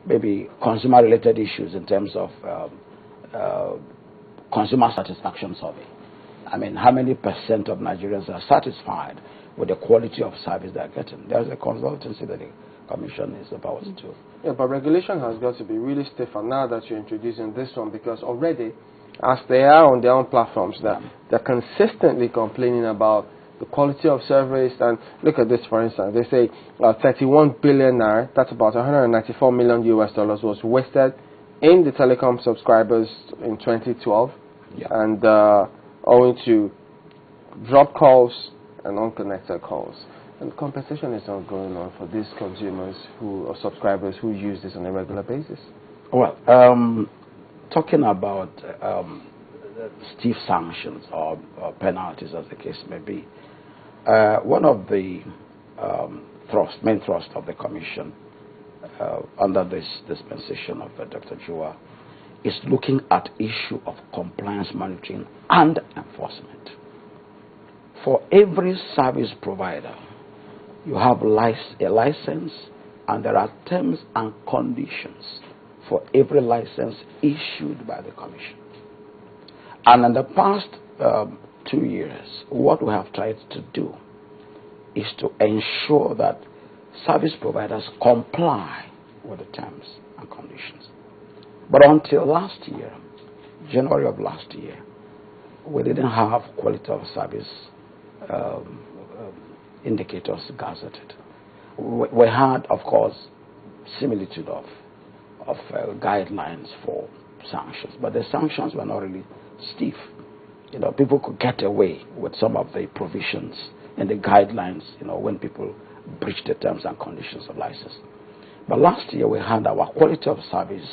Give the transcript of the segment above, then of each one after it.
maybe consumer-related issues in terms of consumer satisfaction survey. I mean, how many percent of Nigerians are satisfied with the quality of service they're getting? There's a consultancy that the Commission is supposed to. Yeah, but regulation has got to be really stiff, and now that you're introducing this one, because already, as they are on their own platforms, they're consistently complaining about the quality of service. And look at this, for instance. They say 31 billion naira, that's about $194 million was wasted in the telecom subscribers in 2012, and owing to drop calls and unconnected calls. And compensation is not going on for these consumers or subscribers who use this on a regular basis. Well, talking about stiff sanctions or penalties, as the case may be, one of the main thrust of the Commission under this dispensation of Dr. Jua is looking at issue of compliance monitoring and enforcement. For every service provider, you have a license, and there are terms and conditions for every license issued by the Commission. And in the past 2 years, what we have tried to do is to ensure that service providers comply with the terms and conditions. But until last year, January of last year, we didn't have quality of service indicators gazetted. We had, of course, similitude of guidelines for sanctions, but the sanctions were not really stiff. You know, people could get away with some of the provisions and the guidelines, you know, when people breach the terms and conditions of license. But last year we had our quality of service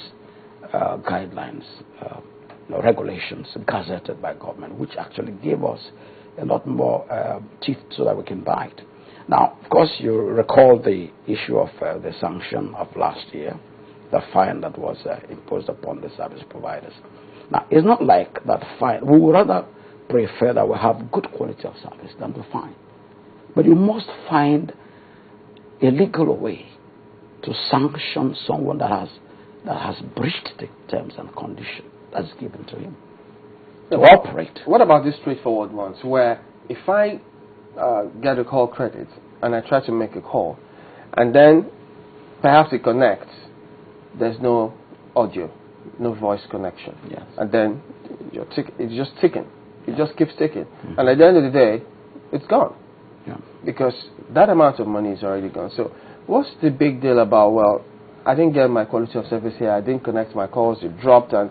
guidelines, regulations gazetted by government, which actually gave us a lot more teeth so that we can bite. Now, of course, you recall the issue of the sanction of last year, the fine that was imposed upon the service providers. Now, it's not like that fine. We would rather prefer that we have good quality of service than the fine. But you must find a legal way to sanction someone that has breached the terms and conditions that's given to him to operate. What about these straightforward ones where if I get a call credit and I try to make a call and then perhaps it connects, there's no audio, no voice connection, yes, and then it's just ticking, it just keeps ticking, and at the end of the day it's gone, because that amount of money is already gone. So what's the big deal about, well, I didn't get my quality of service here, I didn't connect my calls, it dropped, and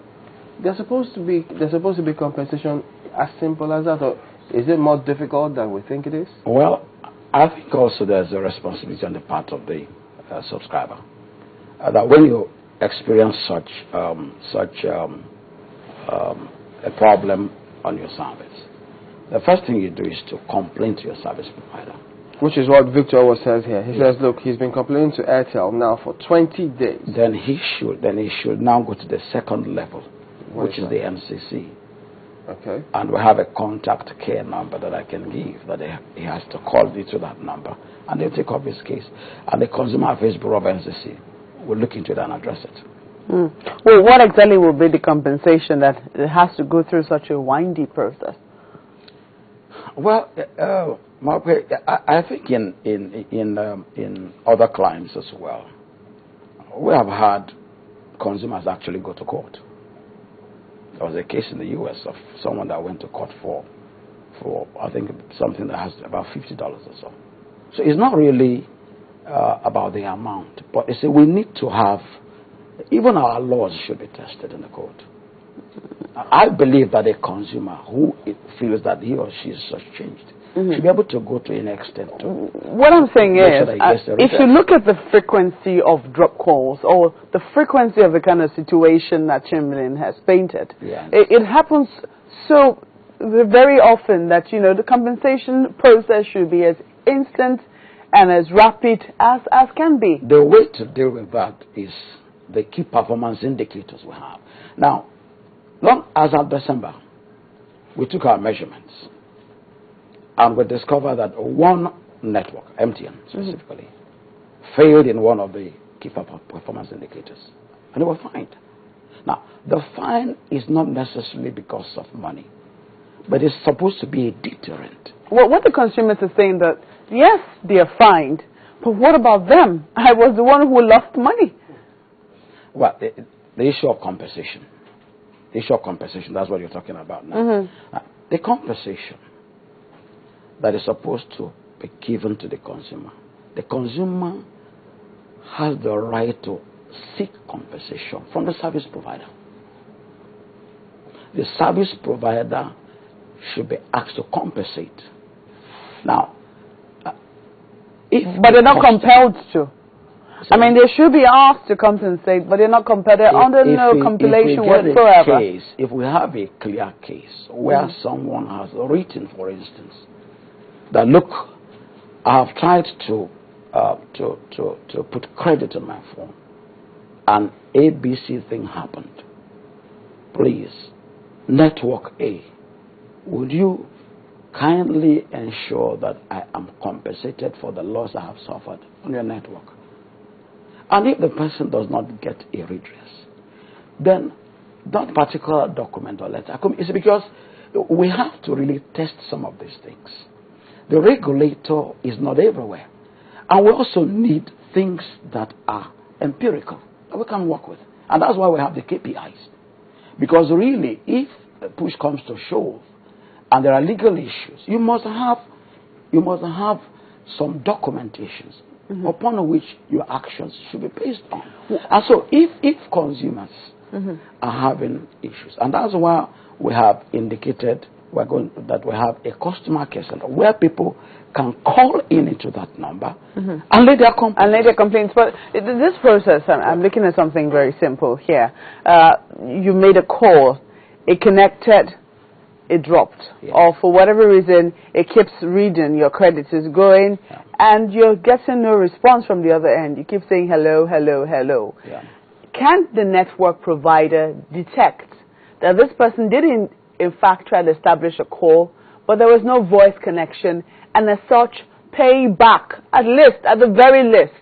there's supposed to be compensation as simple as that, or is it more difficult than we think it is? Well, I think also there's a responsibility on the part of the subscriber that when you experience such a problem on your service, the first thing you do is to complain to your service provider. Which is what Victor was says here. He says, look, he's been complaining to Airtel now for 20 days. Then he should now go to the second level, which is the NCC. Okay. And we have a contact care number that I can give, that he has to call me to that number, and they'll take up his case. And the Consumer Affairs Bureau of NCC will look into it and address it. Well, what exactly will be the compensation that it has to go through such a windy process? Well, I think in other climes as well, we have had consumers actually go to court. There was a case in the U.S. of someone that went to court for I think something that has about $50 or so. So it's not really about the amount, but it's we need to have, even our laws should be tested in the court. I believe that a consumer who feels that he or she is such changed should be able to go to an extent. What I'm saying is, if you look at the frequency of drop calls or the frequency of the kind of situation that Chamberlain has painted, it happens so very often that, you know, the compensation process should be as instant and as rapid as can be. The way to deal with that is the key performance indicators we have. Now, long as of December, we took our measurements, and we discovered that one network, MTN specifically, failed in one of the key performance indicators. And they were fined. Now, the fine is not necessarily because of money, but it's supposed to be a deterrent. Well, what the consumers are saying that, yes, they are fined, but what about them? I was the one who lost money. Well, the issue of compensation. The issue of compensation, that's what you're talking about now. The compensation that is supposed to be given to the consumer has the right to seek compensation from the service provider. The service provider should be asked to compensate. Now, but they're not compelled to. I mean, they should be asked to compensate, but they're not compelled. They're under no compilation whatsoever. If we have a clear case where someone has written, for instance, that look, I have tried to put credit on my phone, and ABC thing happened. Please, network A, would you kindly ensure that I am compensated for the loss I have suffered on your network? And if the person does not get a redress, then that particular document or letter, it's because we have to really test some of these things. The regulator is not everywhere. And we also need things that are empirical, that we can work with. And that's why we have the KPIs. Because really, if push comes to shove, and there are legal issues, you must have some documentations upon which your actions should be based on. And so if consumers are having issues, and that's why we have indicated that we have a customer care center where people can call into that number and lay their complaints. But this process, I'm looking at something very simple here. You made a call, it connected, it dropped, or for whatever reason, it keeps reading, your credit is going, and you're getting no response from the other end. You keep saying hello, hello, hello. Can't the network provider detect that this person didn't, in fact, try to establish a call, but there was no voice connection, and as such, pay back, at the very least,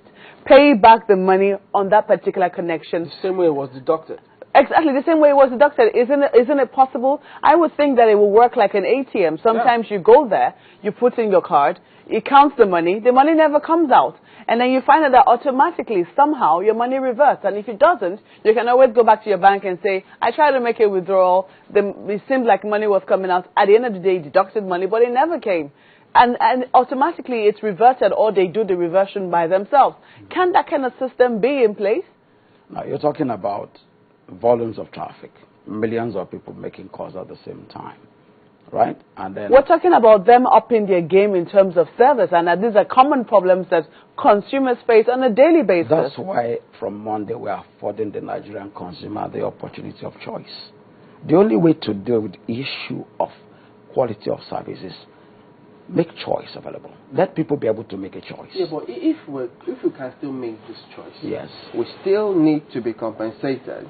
pay back the money on that particular connection? The same way it was deducted. Exactly, the same way it was deducted. Isn't it possible? I would think that it will work like an ATM. Sometimes you go there, you put in your card, it counts the money never comes out. And then you find out that automatically, somehow, your money reverts. And if it doesn't, you can always go back to your bank and say, I tried to make a withdrawal. It seemed like money was coming out. At the end of the day, it deducted money, but it never came. And automatically, it's reverted, or they do the reversion by themselves. Can that kind of system be in place? Now, you're talking about volumes of traffic, millions of people making calls at the same time, right? And then we're talking about them upping their game in terms of service, and these are common problems that consumers face on a daily basis. That's why from Monday we are affording the Nigerian consumer the opportunity of choice. The only way to deal with the issue of quality of service is make choice available. Let people be able to make a choice. Yeah, but if we can still make this choice, yes, we still need to be compensated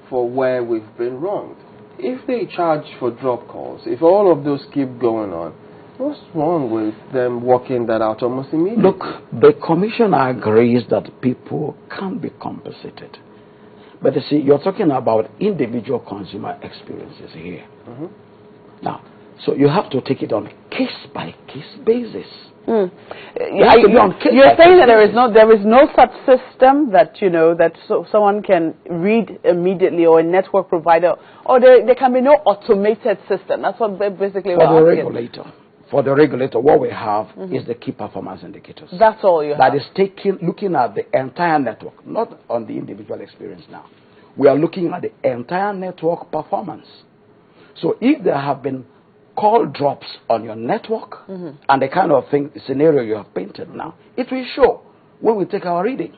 for where we've been wronged. If they charge for drop calls, if all of those keep going on, what's wrong with them working that out almost immediately? Look, the commissioner agrees that people can be compensated. But you see, you're talking about individual consumer experiences here. Now, so you have to take it on case-by-case basis. You're saying that there is no such system that someone can read immediately, or a network provider, or there can be no automated system. That's what basically we're asking. For the regulator, what we have is the key performance indicators. That's all you have. That is looking at the entire network, not on the individual experience now. We are looking at the entire network performance. So if there have been call drops on your network and the kind of scenario you have painted now, it will show when we take our readings.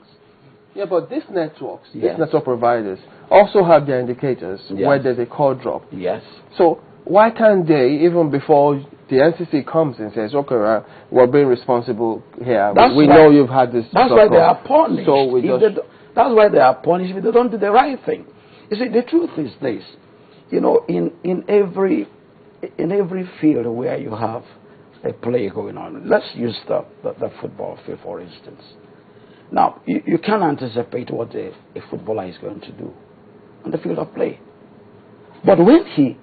Yeah, but these networks, these network providers also have their indicators where there's a call drop. Yes. So why can't they, even before the NCC comes and says, okay, we're being responsible here. We know you've had this. That's why they are punished. So that's why they are punished if they don't do the right thing. You see, the truth is this. In every field where you have a play going on, let's use the football field, for instance. Now, you can't anticipate what a footballer is going to do on the field of play. But when he